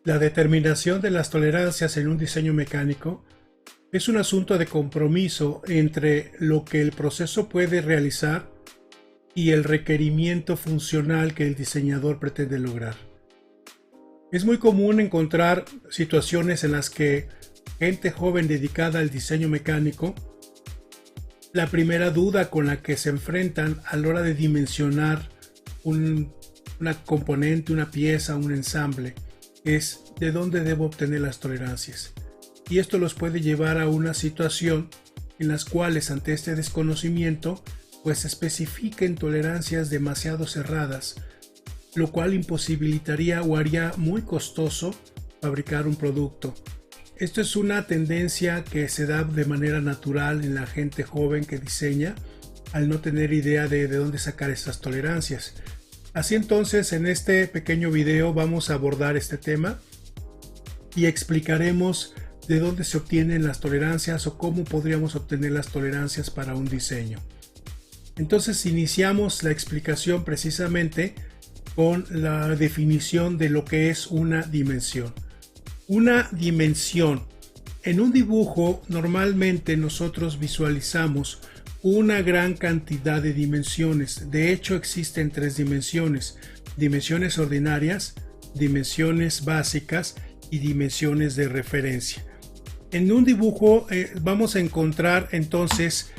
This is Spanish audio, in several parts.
La determinación de las tolerancias en un diseño mecánico es un asunto de compromiso entre lo que el proceso puede realizar y el requerimiento funcional que el diseñador pretende lograr. Es muy común encontrar situaciones en las que gente joven dedicada al diseño mecánico, la primera duda con la que se enfrentan a la hora de dimensionar una componente, una pieza, un ensamble, es de dónde debo obtener las tolerancias. Y esto los puede llevar a una situación en las cuales ante este desconocimiento pues especifiquen tolerancias demasiado cerradas, lo cual imposibilitaría o haría muy costoso fabricar un producto. Esto es una tendencia que se da de manera natural en la gente joven que diseña al no tener idea de dónde sacar estas tolerancias. Así entonces, en este pequeño video vamos a abordar este tema y explicaremos de dónde se obtienen las tolerancias o cómo podríamos obtener las tolerancias para un diseño. Entonces iniciamos la explicación precisamente con la definición de lo que es una dimensión. Una dimensión. En un dibujo normalmente nosotros visualizamos una gran cantidad de dimensiones. De hecho existen tres dimensiones: dimensiones ordinarias, dimensiones básicas y dimensiones de referencia. En un dibujo vamos a encontrar entonces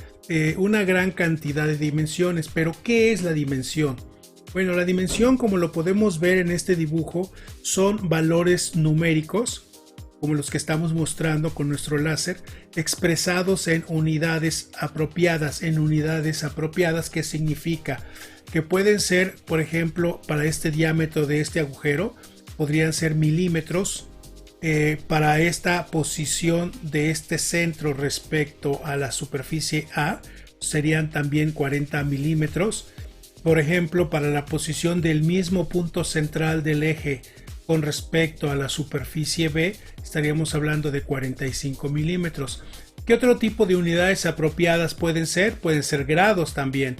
una gran cantidad de dimensiones. Pero ¿qué es la dimensión? Bueno, la dimensión, como lo podemos ver en este dibujo, son valores numéricos, como los que estamos mostrando con nuestro láser, expresados en unidades apropiadas. ¿Qué significa? Que pueden ser, por ejemplo, para este diámetro de este agujero, podrían ser milímetros. Para esta posición de este centro respecto a la superficie A, serían también 40 milímetros. Por ejemplo, para la posición del mismo punto central del eje con respecto a la superficie B, estaríamos hablando de 45 milímetros. ¿Qué otro tipo de unidades apropiadas pueden ser? Pueden ser grados también.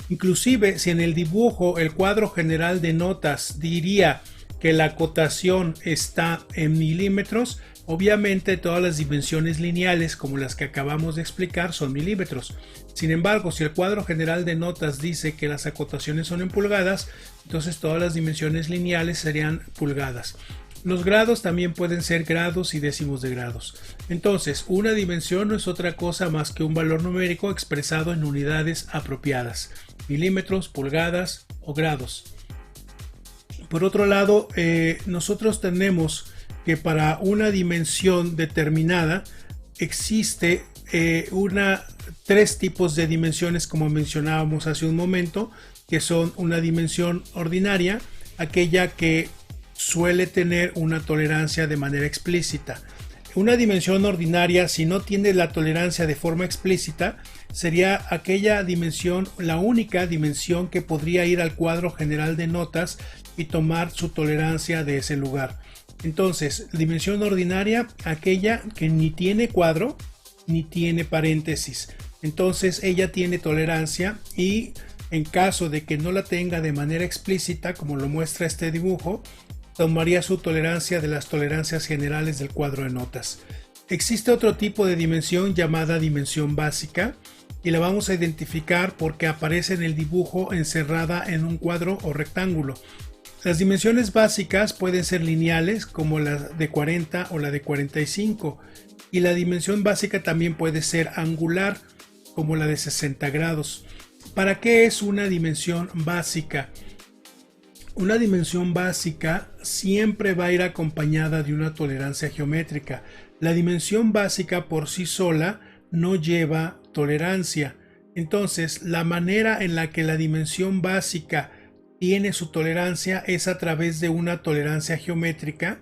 Inclusive, si en el dibujo el cuadro general de notas diría que la acotación está en milímetros, obviamente todas las dimensiones lineales, como las que acabamos de explicar, son milímetros. Sin embargo, si el cuadro general de notas dice que las acotaciones son en pulgadas, entonces todas las dimensiones lineales serían pulgadas. Los grados también pueden ser grados y décimos de grados. Entonces, una dimensión no es otra cosa más que un valor numérico expresado en unidades apropiadas: milímetros, pulgadas o grados. Por otro lado, nosotros tenemos que para una dimensión determinada existe tres tipos de dimensiones, como mencionábamos hace un momento, que son una dimensión ordinaria, aquella que suele tener una tolerancia de manera explícita. Una dimensión ordinaria, si no tiene la tolerancia de forma explícita, sería aquella dimensión, la única dimensión que podría ir al cuadro general de notas y tomar su tolerancia de ese lugar. Entonces, dimensión ordinaria, aquella que ni tiene cuadro ni tiene paréntesis. Entonces ella tiene tolerancia, y en caso de que no la tenga de manera explícita, como lo muestra este dibujo, tomaría su tolerancia de las tolerancias generales del cuadro de notas. Existe otro tipo de dimensión llamada dimensión básica, y la vamos a identificar porque aparece en el dibujo encerrada en un cuadro o rectángulo. Las dimensiones básicas pueden ser lineales, como la de 40 o la de 45, y la dimensión básica también puede ser angular, como la de 60 grados. ¿Para qué es una dimensión básica? Una dimensión básica siempre va a ir acompañada de una tolerancia geométrica. La dimensión básica por sí sola no lleva tolerancia. Entonces, la manera en la que la dimensión básica tiene su tolerancia es a través de una tolerancia geométrica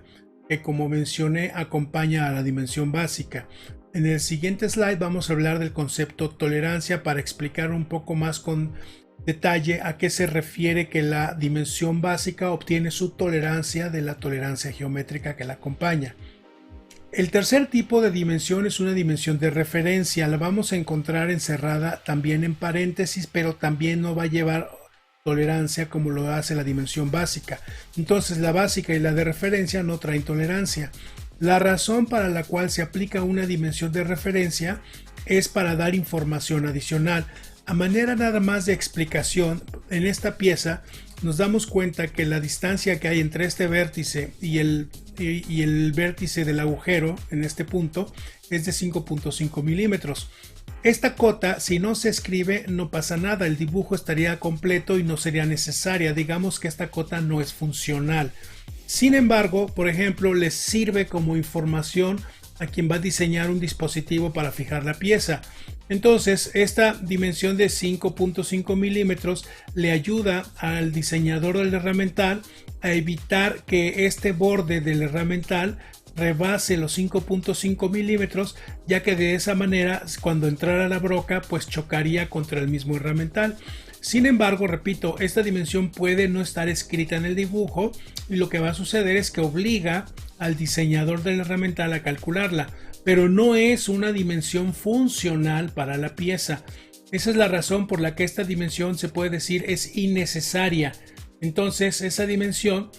que, como mencioné, acompaña a la dimensión básica. En el siguiente slide vamos a hablar del concepto tolerancia para explicar un poco más con detalle a qué se refiere que la dimensión básica obtiene su tolerancia de la tolerancia geométrica que la acompaña. El tercer tipo de dimensión es una dimensión de referencia. La vamos a encontrar encerrada también en paréntesis, pero también no va a llevar tolerancia como lo hace la dimensión básica. Entonces la básica y la de referencia no traen tolerancia. La razón para la cual se aplica una dimensión de referencia es para dar información adicional. A manera nada más de explicación, en esta pieza nos damos cuenta que la distancia que hay entre este vértice y el vértice del agujero en este punto es de 5.5 milímetros. Esta cota, si no se escribe, no pasa nada, el dibujo estaría completo y no sería necesaria. Digamos que esta cota no es funcional. Sin embargo, por ejemplo, les sirve como información a quien va a diseñar un dispositivo para fijar la pieza. Entonces, esta dimensión de 5.5 milímetros le ayuda al diseñador del herramental a evitar que este borde del herramental rebase los 5.5 milímetros, ya que de esa manera cuando entrara la broca pues chocaría contra el mismo herramental. Sin embargo, repito, esta dimensión puede no estar escrita en el dibujo y lo que va a suceder es que obliga al diseñador del herramental a calcularla, pero no es una dimensión funcional para la pieza. Esa es la razón por la que esta dimensión se puede decir es innecesaria. Entonces esa dimensión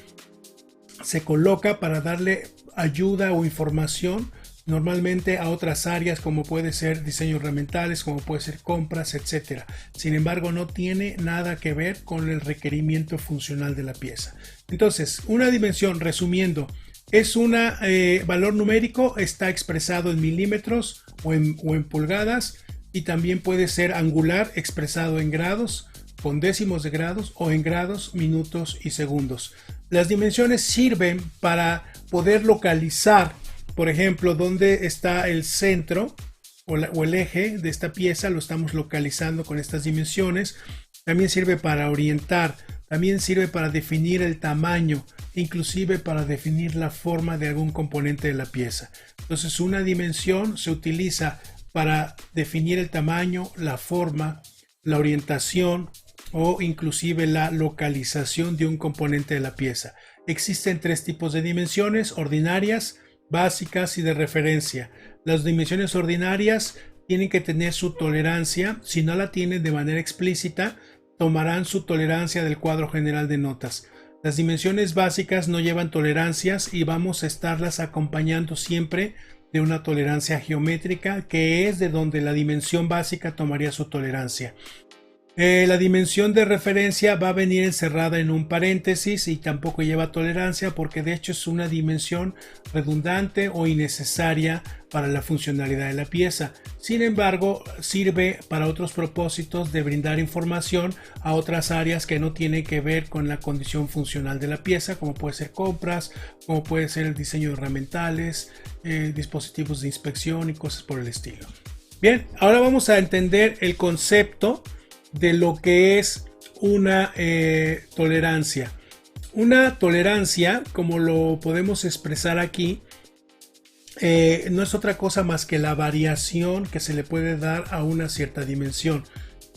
se coloca para darle ayuda o información normalmente a otras áreas como puede ser diseño herramientales, como puede ser compras, etc. Sin embargo, no tiene nada que ver con el requerimiento funcional de la pieza. Entonces, una dimensión, resumiendo, es un valor numérico, está expresado en milímetros o en pulgadas, y también puede ser angular, expresado en grados, con décimos de grados o en grados, minutos y segundos. Las dimensiones sirven para poder localizar, por ejemplo, dónde está el centro o el eje de esta pieza, lo estamos localizando con estas dimensiones. También sirve para orientar, también sirve para definir el tamaño, inclusive para definir la forma de algún componente de la pieza. Entonces, una dimensión se utiliza para definir el tamaño, la forma, la orientación o inclusive la localización de un componente de la pieza. Existen tres tipos de dimensiones: ordinarias, básicas y de referencia. Las dimensiones ordinarias tienen que tener su tolerancia. Si no la tienen de manera explícita, tomarán su tolerancia del cuadro general de notas. Las dimensiones básicas no llevan tolerancias y vamos a estarlas acompañando siempre de una tolerancia geométrica, que es de donde la dimensión básica tomaría su tolerancia. La dimensión de referencia va a venir encerrada en un paréntesis y tampoco lleva tolerancia, porque de hecho es una dimensión redundante o innecesaria para la funcionalidad de la pieza. Sin embargo, sirve para otros propósitos de brindar información a otras áreas que no tienen que ver con la condición funcional de la pieza, como puede ser compras, como puede ser el diseño de herramientales, dispositivos de inspección y cosas por el estilo. Bien, ahora vamos a entender el concepto de lo que es una tolerancia. Una tolerancia, como lo podemos expresar aquí, no es otra cosa más que la variación que se le puede dar a una cierta dimensión.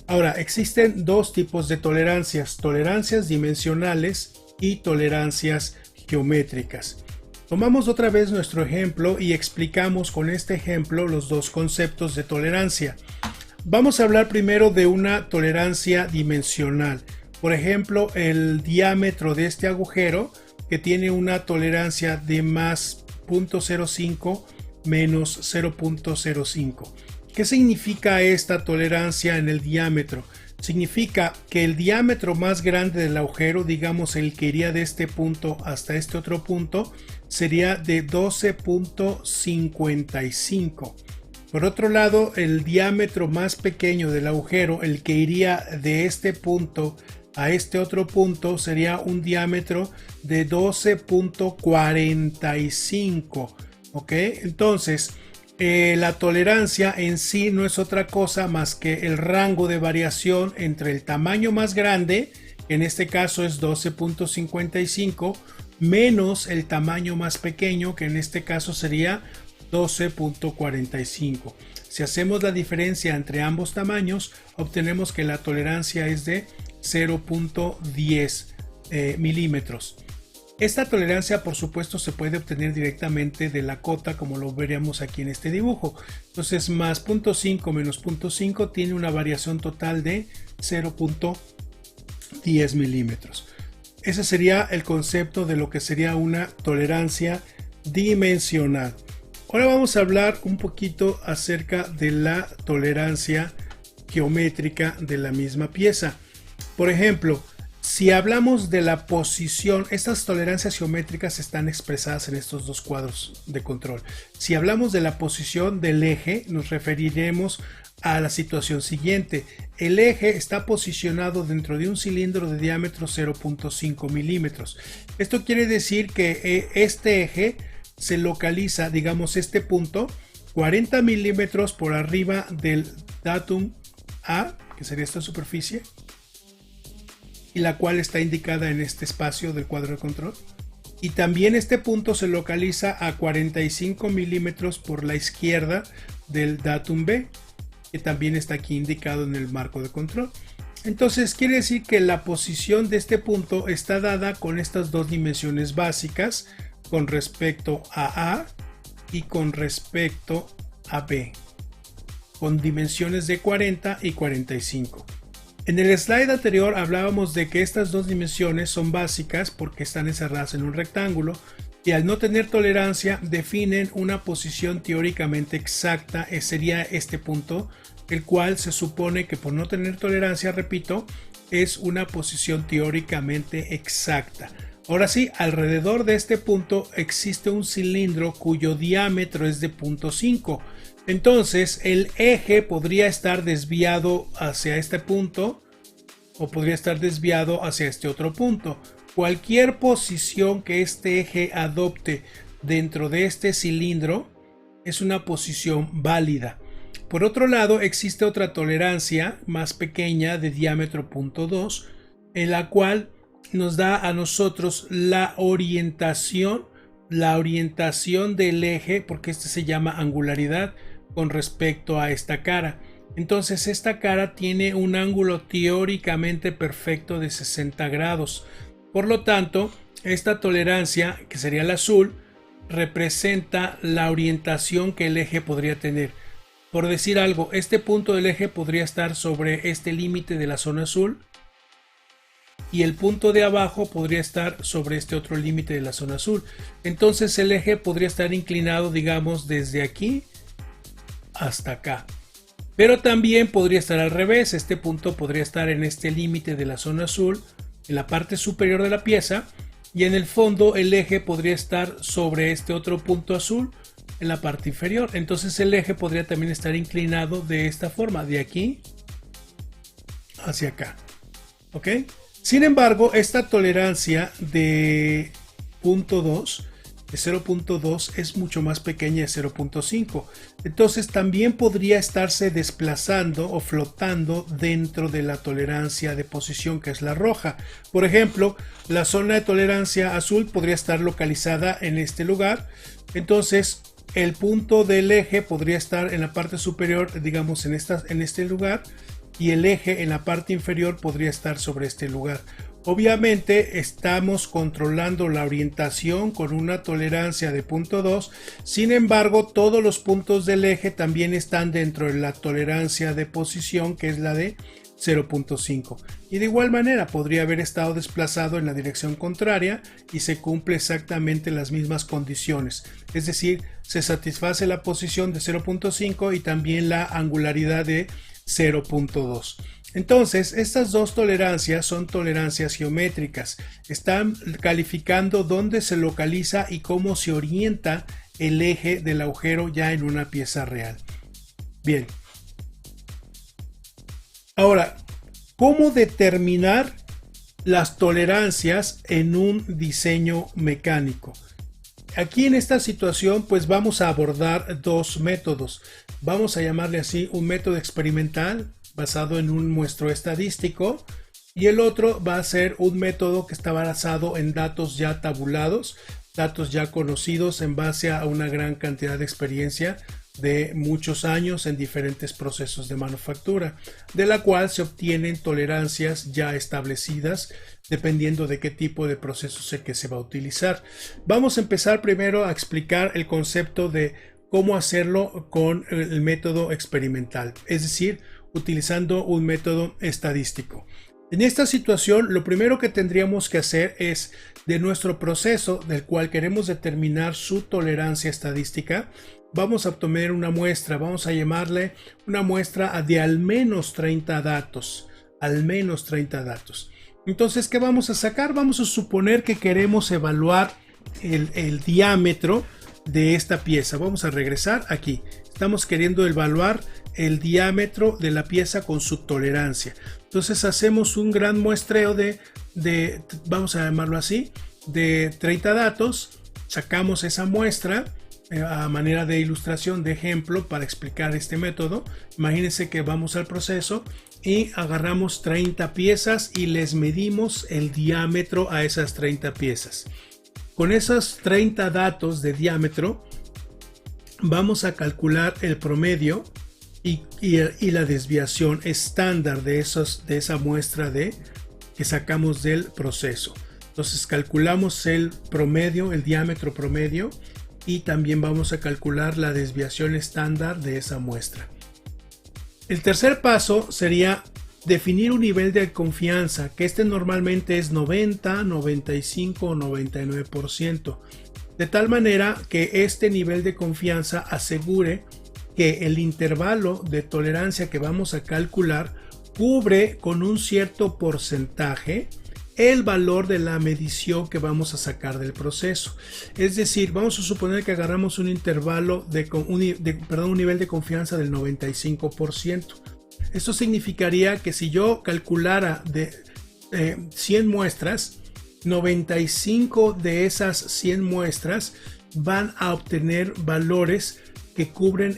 Ahora, existen dos tipos de tolerancias: tolerancias dimensionales y tolerancias geométricas. Tomamos otra vez nuestro ejemplo y explicamos con este ejemplo los dos conceptos de tolerancia. Vamos a hablar primero de una tolerancia dimensional. Por ejemplo, el diámetro de este agujero, que tiene una tolerancia de más 0.05 menos 0.05. ¿Qué significa esta tolerancia en el diámetro? Significa que el diámetro más grande del agujero, digamos el que iría de este punto hasta este otro punto, sería de 12.55. Por otro lado, el diámetro más pequeño del agujero, el que iría de este punto a este otro punto, sería un diámetro de 12.45. ¿Ok? Entonces, la tolerancia en sí no es otra cosa más que el rango de variación entre el tamaño más grande, que en este caso es 12.55, menos el tamaño más pequeño, que en este caso sería 12.45. Si hacemos la diferencia entre ambos tamaños, obtenemos que la tolerancia es de 0.10 milímetros. Esta tolerancia, por supuesto, se puede obtener directamente de la cota, como lo veríamos aquí en este dibujo. Entonces, más 0.5 menos 0.5 tiene una variación total de 0.10 10 milímetros. Ese sería el concepto de lo que sería una tolerancia dimensional. Ahora vamos a hablar un poquito acerca de la tolerancia geométrica de la misma pieza. Por ejemplo, si hablamos de la posición, estas tolerancias geométricas están expresadas en estos dos cuadros de control. Si hablamos de la posición del eje, nos referiremos a la situación siguiente. El eje está posicionado dentro de un cilindro de diámetro 0.5 milímetros. Esto quiere decir que este eje se localiza, digamos, este punto 40 milímetros por arriba del datum A, que sería esta superficie, y la cual está indicada en este espacio del cuadro de control. Y también este punto se localiza a 45 milímetros por la izquierda del datum B, que también está aquí indicado en el marco de control. Entonces quiere decir que la posición de este punto está dada con estas dos dimensiones básicas con respecto a A y con respecto a B, con dimensiones de 40 y 45. En el slide anterior hablábamos de que estas dos dimensiones son básicas porque están encerradas en un rectángulo y al no tener tolerancia definen una posición teóricamente exacta, sería este punto, el cual se supone que por no tener tolerancia, repito, es una posición teóricamente exacta. Ahora sí, alrededor de este punto existe un cilindro cuyo diámetro es de 0.5. Entonces el eje podría estar desviado hacia este punto o podría estar desviado hacia este otro punto. Cualquier posición que este eje adopte dentro de este cilindro es una posición válida. Por otro lado, existe otra tolerancia más pequeña de diámetro 0.2 en la cual nos da a nosotros la orientación del eje, porque este se llama angularidad con respecto a esta cara. Entonces esta cara tiene un ángulo teóricamente perfecto de 60 grados. Por lo tanto, esta tolerancia, que sería el azul, representa la orientación que el eje podría tener. Por decir algo, este punto del eje podría estar sobre este límite de la zona azul y el punto de abajo podría estar sobre este otro límite de la zona azul. Entonces el eje podría estar inclinado, digamos, desde aquí hasta acá. Pero también podría estar al revés. Este punto podría estar en este límite de la zona azul, en la parte superior de la pieza, y en el fondo el eje podría estar sobre este otro punto azul en la parte inferior. Entonces el eje podría también estar inclinado de esta forma, de aquí hacia acá. ¿Ok? Sin embargo, esta tolerancia de 0.2 es mucho más pequeña de 0.5. Entonces también podría estarse desplazando o flotando dentro de la tolerancia de posición, que es la roja. Por ejemplo, la zona de tolerancia azul podría estar localizada en este lugar. Entonces el punto del eje podría estar en la parte superior, digamos en este lugar, y el eje en la parte inferior podría estar sobre este lugar. Obviamente estamos controlando la orientación con una tolerancia de 0.2, sin embargo todos los puntos del eje también están dentro de la tolerancia de posición, que es la de 0.5, y de igual manera podría haber estado desplazado en la dirección contraria y se cumple exactamente las mismas condiciones, es decir, se satisface la posición de 0.5 y también la angularidad de 0.2. Entonces, estas dos tolerancias son tolerancias geométricas. Están calificando dónde se localiza y cómo se orienta el eje del agujero ya en una pieza real. Bien. Ahora, ¿cómo determinar las tolerancias en un diseño mecánico? Aquí en esta situación pues vamos a abordar dos métodos. Vamos a llamarle así un método experimental basado en un muestreo estadístico y el otro va a ser un método que está basado en datos ya tabulados, datos ya conocidos en base a una gran cantidad de experiencia de muchos años en diferentes procesos de manufactura, de la cual se obtienen tolerancias ya establecidas dependiendo de qué tipo de proceso es el que se va a utilizar. Vamos a empezar primero a explicar el concepto de cómo hacerlo con el método experimental, es decir, utilizando un método estadístico. En esta situación, lo primero que tendríamos que hacer es, de nuestro proceso del cual queremos determinar su tolerancia estadística, vamos a obtener una muestra, vamos a llamarle una muestra de al menos 30 datos, al menos 30 datos. Entonces, ¿qué vamos a sacar? Vamos a suponer que queremos evaluar el diámetro de esta pieza. Vamos a regresar aquí. Estamos queriendo evaluar el diámetro de la pieza con su tolerancia. Entonces hacemos un gran muestreo de vamos a llamarlo así, de 30 datos. Sacamos esa muestra a manera de ilustración, de ejemplo, para explicar este método. Imagínense que vamos al proceso y agarramos 30 piezas y les medimos el diámetro a esas 30 piezas. Con esos 30 datos de diámetro vamos a calcular el promedio y la desviación estándar de esa muestra que sacamos del proceso. Entonces calculamos el promedio, el diámetro promedio, y también vamos a calcular la desviación estándar de esa muestra. El tercer paso sería definir un nivel de confianza, que normalmente es 90, 95 o 99%, de tal manera que este nivel de confianza asegure que el intervalo de tolerancia que vamos a calcular cubre con un cierto porcentaje el valor de la medición que vamos a sacar del proceso. Es decir, vamos a suponer que agarramos un intervalo un nivel de confianza del 95%. Esto significaría que si yo calculara de 100 muestras, 95 de esas 100 muestras van a obtener valores que cubren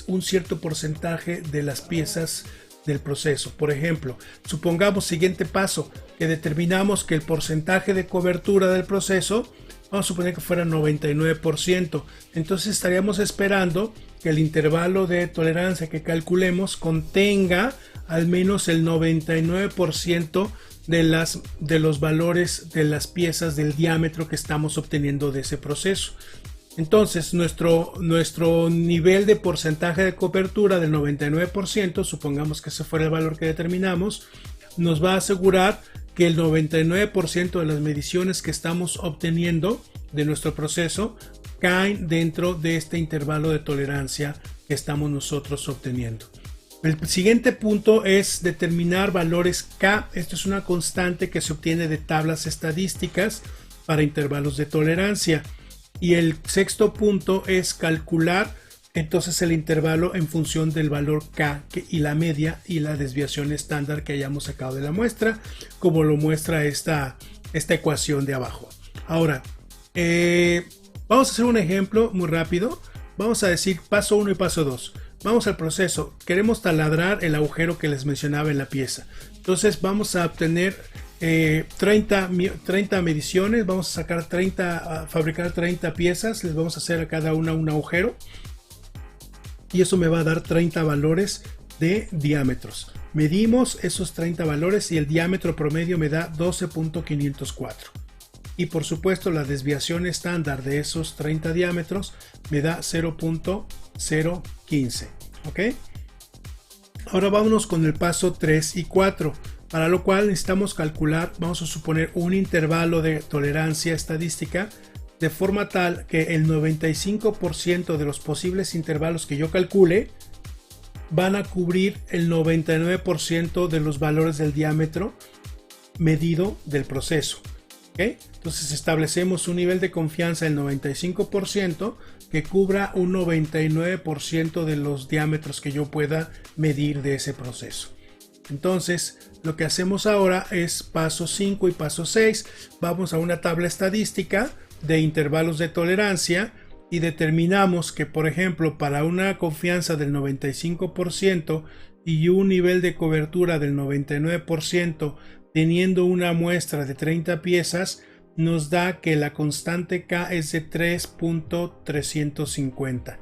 un cierto porcentaje de las piezas del proceso. Por ejemplo, supongamos, siguiente paso, que determinamos que el porcentaje de cobertura del proceso, vamos a suponer que fuera 99%. Entonces estaríamos esperando que el intervalo de tolerancia que calculemos contenga al menos el 99% de los valores de las piezas del diámetro que estamos obteniendo de ese proceso. Entonces nuestro nivel de porcentaje de cobertura del 99%, supongamos que ese fuera el valor que determinamos, nos va a asegurar que el 99% de las mediciones que estamos obteniendo de nuestro proceso caen dentro de este intervalo de tolerancia que estamos nosotros obteniendo. El siguiente punto es determinar valores K. Esto es una constante que se obtiene de tablas estadísticas para intervalos de tolerancia. Y el sexto punto es calcular entonces el intervalo en función del valor K y la media y la desviación estándar que hayamos sacado de la muestra, como lo muestra esta ecuación de abajo. Ahora, vamos a hacer un ejemplo muy rápido. Vamos a decir paso 1 y paso 2. Vamos al proceso. Queremos taladrar el agujero que les mencionaba en la pieza. Entonces vamos a obtener 30 mediciones. Vamos a fabricar 30 piezas. Les vamos a hacer a cada una un agujero. Y eso me va a dar 30 valores de diámetros. Medimos esos 30 valores y el diámetro promedio me da 12.504. Y por supuesto la desviación estándar de esos 30 diámetros me da 0.015. ¿Ok? Ahora vámonos con el paso 3 y 4, para lo cual necesitamos calcular, vamos a suponer un intervalo de tolerancia estadística de forma tal que el 95% de los posibles intervalos que yo calcule van a cubrir el 99% de los valores del diámetro medido del proceso. ¿Okay? Entonces establecemos un nivel de confianza del 95% que cubra un 99% de los diámetros que yo pueda medir de ese proceso. Entonces lo que hacemos ahora es paso 5 y paso 6. Vamos a una tabla estadística de intervalos de tolerancia y determinamos que, por ejemplo, para una confianza del 95% y un nivel de cobertura del 99%, teniendo una muestra de 30 piezas, nos da que la constante K es de 3.350.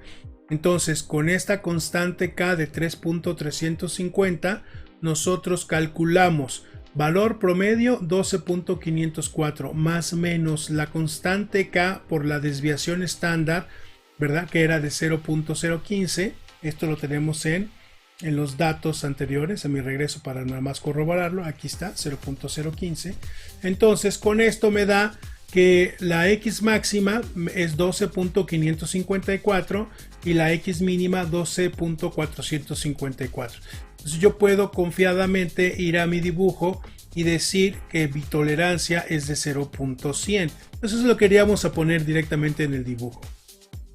Entonces, con esta constante K de 3.350, nosotros calculamos valor promedio 12.504 más menos la constante K por la desviación estándar, ¿verdad? Que era de 0.015. Esto lo tenemos en en los datos anteriores, a mi regreso para nada más corroborarlo, aquí está 0.015. Entonces con esto me da que la X máxima es 12.554 y la X mínima 12.454. Entonces yo puedo confiadamente ir a mi dibujo y decir que mi tolerancia es de 0.100. Eso lo queríamos a poner directamente en el dibujo.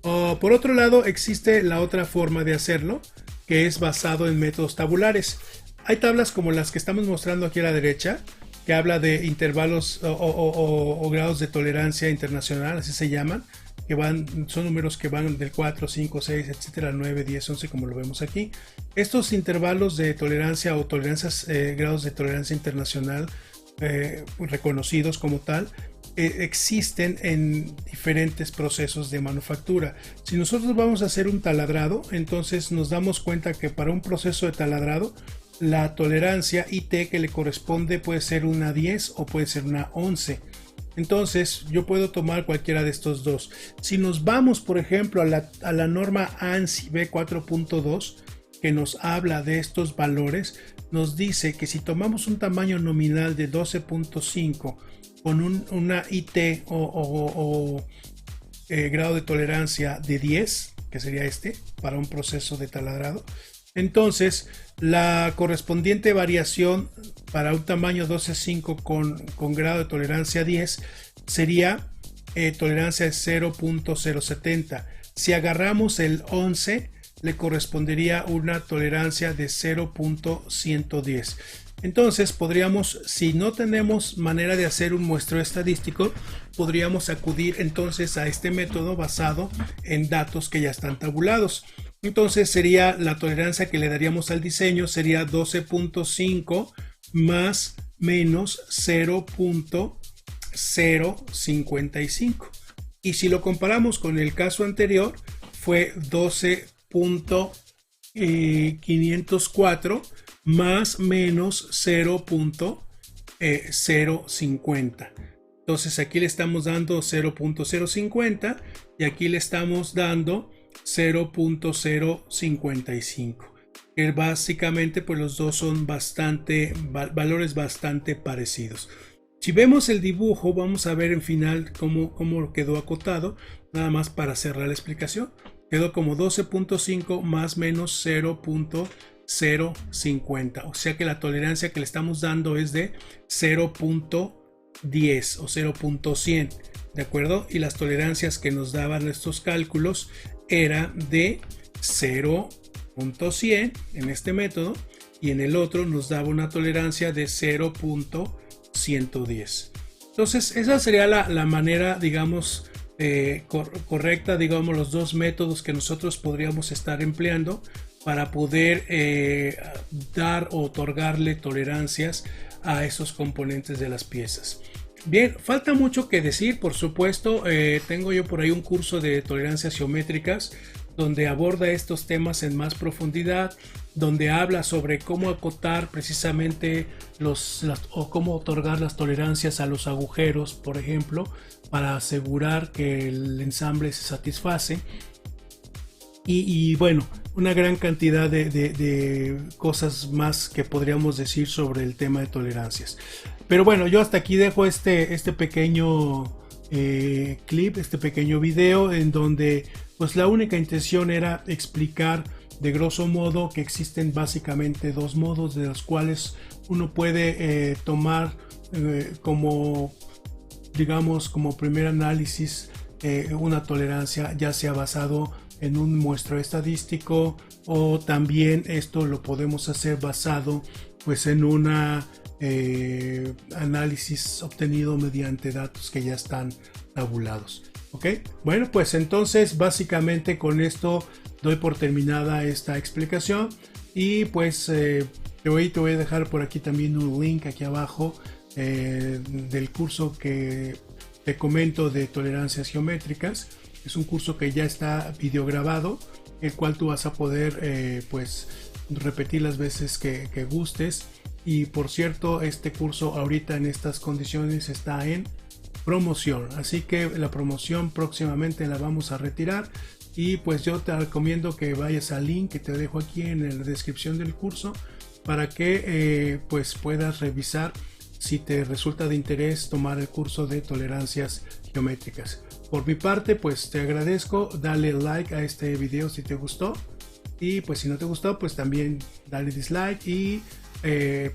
Por otro lado, existe la otra forma de hacerlo, que es basado en métodos tabulares. Hay tablas como las que estamos mostrando aquí a la derecha, que habla de intervalos o grados de tolerancia internacional, así se llaman, que son números que van del 4, 5, 6, etcétera, 9, 10, 11, como lo vemos aquí. Estos intervalos de tolerancia o tolerancias, grados de tolerancia internacional reconocidos como tal, existen en diferentes procesos de manufactura. Si nosotros vamos a hacer un taladrado, entonces nos damos cuenta que para un proceso de taladrado, la tolerancia IT que le corresponde puede ser una 10 o puede ser una 11. Entonces yo puedo tomar cualquiera de estos dos. Si nos vamos, por ejemplo, a la norma ANSI B4.2, que nos habla de estos valores, nos dice que si tomamos un tamaño nominal de 12.5 con una IT grado de tolerancia de 10, que sería este, para un proceso de taladrado, entonces la correspondiente variación para un tamaño 12.5 con grado de tolerancia 10 sería tolerancia de 0.070. Si agarramos el 11, le correspondería una tolerancia de 0.110. Entonces podríamos, si no tenemos manera de hacer un muestreo estadístico, podríamos acudir entonces a este método basado en datos que ya están tabulados. Entonces sería la tolerancia que le daríamos al diseño, sería 12.5 más menos 0.055. Y si lo comparamos con el caso anterior, fue 12.504 más menos 0.050. Entonces aquí le estamos dando 0.050 y aquí le estamos dando 0.055. Que básicamente pues los dos son valores bastante parecidos. Si vemos el dibujo, vamos a ver en final cómo quedó acotado, nada más para cerrar la explicación. Quedó como 12.5 más menos 0.050, o sea que la tolerancia que le estamos dando es de 0.10 o 0.100, ¿de acuerdo? Y las tolerancias que nos daban estos cálculos era de 0.100 en este método y en el otro nos daba una tolerancia de 0.110. Entonces esa sería la manera, digamos, correcta, digamos, los dos métodos que nosotros podríamos estar empleando para poder dar o otorgarle tolerancias a esos componentes de las piezas. Bien, falta mucho que decir, por supuesto. Tengo yo por ahí un curso de tolerancias geométricas donde aborda estos temas en más profundidad, donde habla sobre cómo acotar precisamente o cómo otorgar las tolerancias a los agujeros, por ejemplo, para asegurar que el ensamble se satisface. Y bueno, una gran cantidad de cosas más que podríamos decir sobre el tema de tolerancias. Pero bueno, yo hasta aquí dejo este pequeño clip, este pequeño video en donde pues la única intención era explicar de grosso modo que existen básicamente dos modos de los cuales uno puede tomar como, digamos, como primer análisis una tolerancia, ya sea basado en un muestreo estadístico o también esto lo podemos hacer basado pues en una análisis obtenido mediante datos que ya están tabulados. Ok, bueno, pues entonces básicamente con esto doy por terminada esta explicación y pues te voy a dejar por aquí también un link aquí abajo del curso que te comento de tolerancias geométricas. Es un curso que ya está videograbado, el cual tú vas a poder pues repetir las veces que gustes. Y por cierto, este curso ahorita en estas condiciones está en promoción, así que la promoción próximamente la vamos a retirar. Y pues yo te recomiendo que vayas al link que te dejo aquí en la descripción del curso para que pues puedas revisar si te resulta de interés tomar el curso de tolerancias geométricas. Por mi parte, pues te agradezco, dale like a este video si te gustó, y pues si no te gustó, pues también dale dislike, y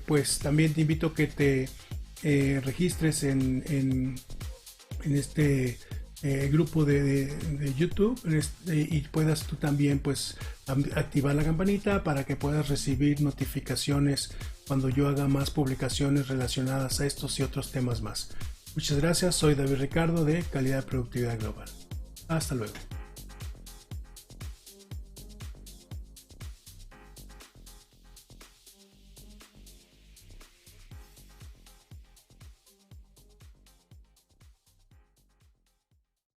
pues también te invito a que te registres en este grupo de YouTube, y puedas tú también pues activar la campanita para que puedas recibir notificaciones cuando yo haga más publicaciones relacionadas a estos y otros temas más. Muchas gracias, soy David Ricardo de Calidad y Productividad Global. Hasta luego.